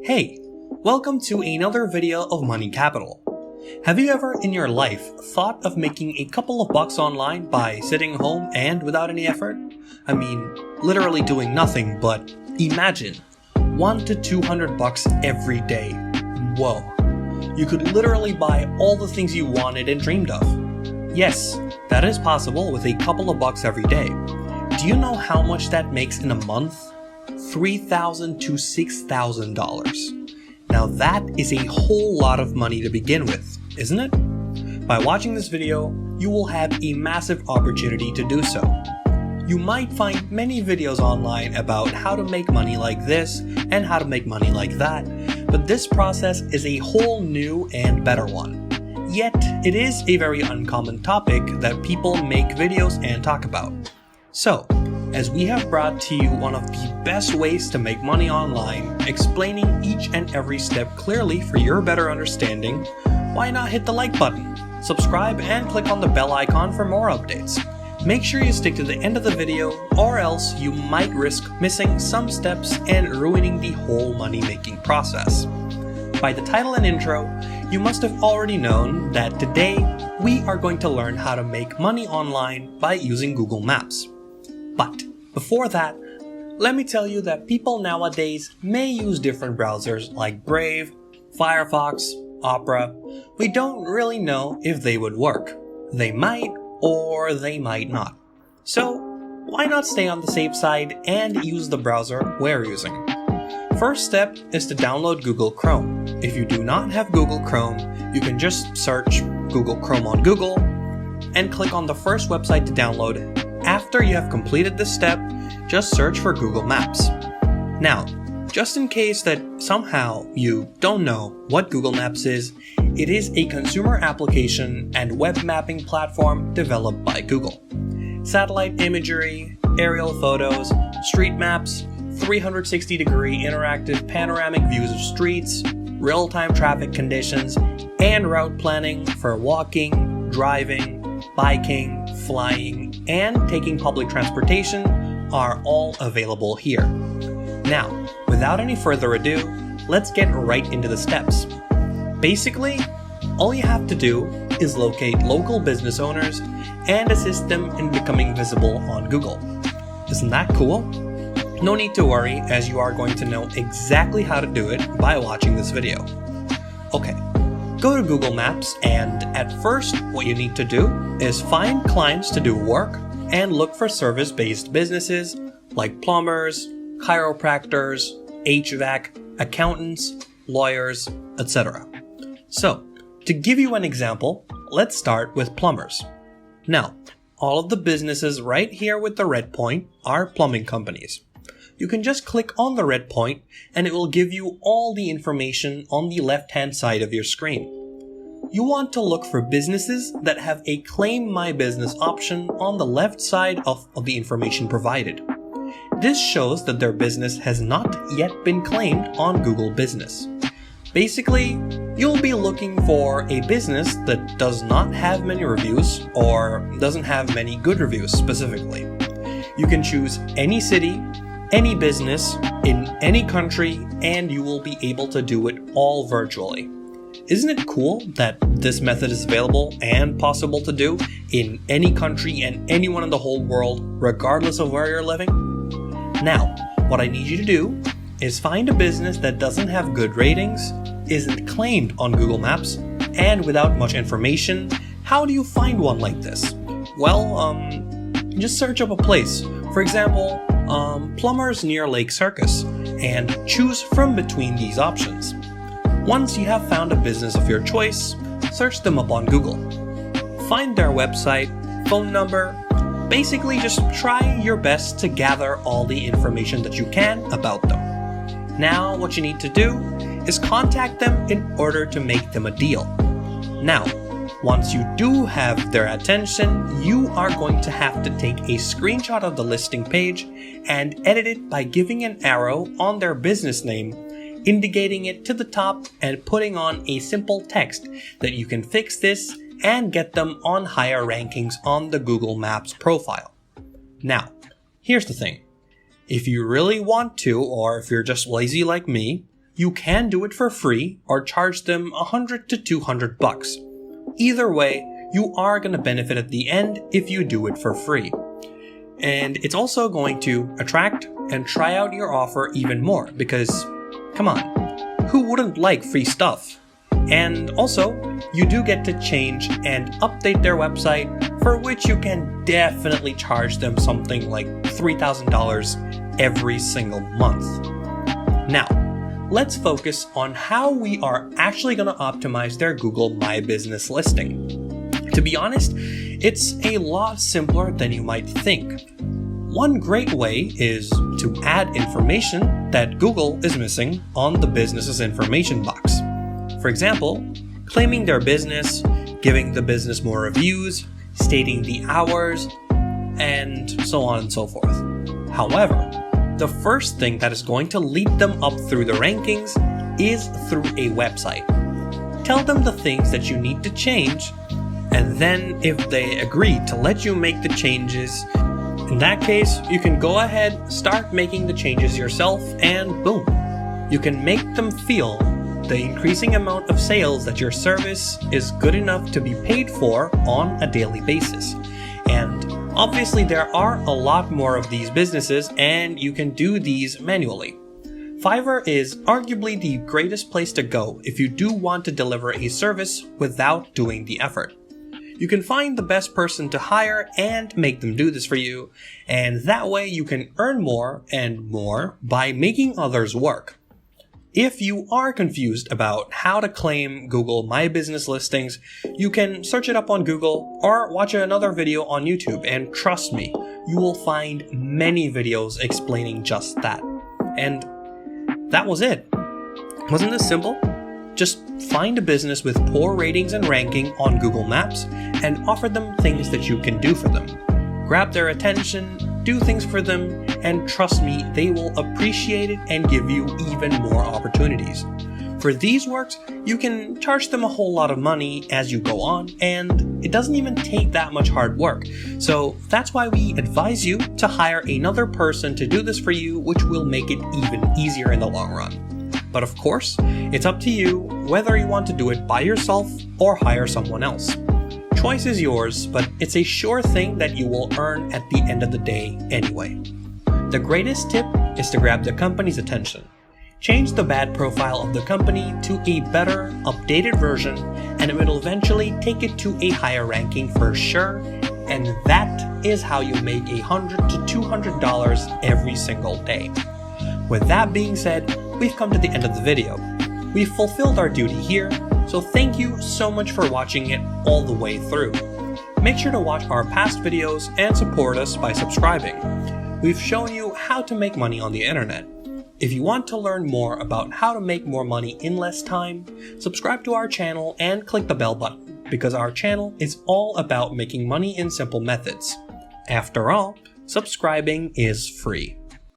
Hey, welcome to another video of Money Capital. Have you ever in your life thought of making a couple of bucks online by sitting home and without any effort? I mean, literally doing nothing, but imagine $100 to $200 every day. Whoa. You could literally buy all the things you wanted and dreamed of. Yes, that is possible with a couple of bucks every day. Do you know how much that makes in a month? $3,000 to $6,000. Now that is a whole lot of money to begin with, isn't it? By watching this video, you will have a massive opportunity to do so. You might find many videos online about how to make money like this and how to make money like that, but this process is a whole new and better one. Yet, it is a very uncommon topic that people make videos and talk about. So, as we have brought to you one of the best ways to make money online, explaining each and every step clearly for your better understanding, why not hit the like button, subscribe, and click on the bell icon for more updates. Make sure you stick to the end of the video, or else you might risk missing some steps and ruining the whole money-making process. By the title and intro, you must have already known that today we are going to learn how to make money online by using Google Maps. But before that, let me tell you that people nowadays may use different browsers like Brave, Firefox, Opera. We don't really know if they would work. They might or they might not. So why not stay on the safe side and use the browser we're using? First step is to download Google Chrome. If you do not have Google Chrome, you can just search Google Chrome on Google and click on the first website to download it. After you have completed this step, just search for Google Maps. Now, just in case that somehow you don't know what Google Maps is, it is a consumer application and web mapping platform developed by Google. Satellite imagery, aerial photos, street maps, 360-degree interactive panoramic views of streets, real-time traffic conditions, and route planning for walking, driving, biking, flying, and taking public transportation are all available here. Now, without any further ado, let's get right into the steps. Basically, all you have to do is locate local business owners and assist them in becoming visible on Google. Isn't that cool? No need to worry, as you are going to know exactly how to do it by watching this video. Okay. Go to Google Maps, and at first what you need to do is find clients to do work and look for service-based businesses like plumbers, chiropractors, HVAC, accountants, lawyers, etc. So, to give you an example, let's start with plumbers. Now, all of the businesses right here with the red point are plumbing companies. You can just click on the red point and it will give you all the information on the left-hand side of your screen. You want to look for businesses that have a Claim My Business option on the left side of the information provided. This shows that their business has not yet been claimed on Google Business. Basically, you'll be looking for a business that does not have many reviews or doesn't have many good reviews specifically. You can choose any city, any business, in any country, and you will be able to do it all virtually. Isn't it cool that this method is available and possible to do in any country and anyone in the whole world, regardless of where you're living? Now, what I need you to do is find a business that doesn't have good ratings, isn't claimed on Google Maps, and without much information. How do you find one like this? Well, just search up a place. For example, plumbers near Lake Circus, and choose from between these options. Once you have found a business of your choice, search them up on Google. Find their website, phone number, basically just try your best to gather all the information that you can about them. Now what you need to do is contact them in order to make them a deal. Now, once you do have their attention, you are going to have to take a screenshot of the listing page and edit it by giving an arrow on their business name, indicating it to the top and putting on a simple text that you can fix this and get them on higher rankings on the Google Maps profile. Now, here's the thing. If you really want to, or if you're just lazy like me, you can do it for free or charge them $100 to $200. Either way, you are going to benefit at the end if you do it for free. And it's also going to attract and try out your offer even more because, come on, who wouldn't like free stuff? And also, you do get to change and update their website, for which you can definitely charge them something like $3,000 every single month. Now, let's focus on how we are actually going to optimize their Google My Business listing. To be honest, it's a lot simpler than you might think. One great way is to add information that Google is missing on the business's information box. For example, claiming their business, giving the business more reviews, stating the hours, and so on and so forth. However, the first thing that is going to lead them up through the rankings is through a website. Tell them the things that you need to change, and then if they agree to let you make the changes, in that case, you can go ahead, start making the changes yourself, and boom, you can make them feel the increasing amount of sales that your service is good enough to be paid for on a daily basis. And obviously there are a lot more of these businesses and you can do these manually. Fiverr is arguably the greatest place to go if you do want to deliver a service without doing the effort. You can find the best person to hire and make them do this for you, and that way you can earn more and more by making others work. If you are confused about how to claim Google My Business listings, you can search it up on Google or watch another video on YouTube, and trust me, you will find many videos explaining just that. And that was it. Wasn't this simple? Just find a business with poor ratings and ranking on Google Maps and offer them things that you can do for them. Grab their attention, do things for them, and trust me, they will appreciate it and give you even more opportunities. For these works, you can charge them a whole lot of money as you go on, and it doesn't even take that much hard work. So that's why we advise you to hire another person to do this for you, which will make it even easier in the long run. But of course, it's up to you whether you want to do it by yourself or hire someone else. Choice is yours, but it's a sure thing that you will earn at the end of the day anyway. The greatest tip is to grab the company's attention. Change the bad profile of the company to a better, updated version, and it will eventually take it to a higher ranking for sure, and that is how you make $100 to $200 every single day. With that being said, we've come to the end of the video. We've fulfilled our duty here, so thank you so much for watching it all the way through. Make sure to watch our past videos and support us by subscribing. We've shown you how to make money on the internet. If you want to learn more about how to make more money in less time, subscribe to our channel and click the bell button, because our channel is all about making money in simple methods. After all, subscribing is free.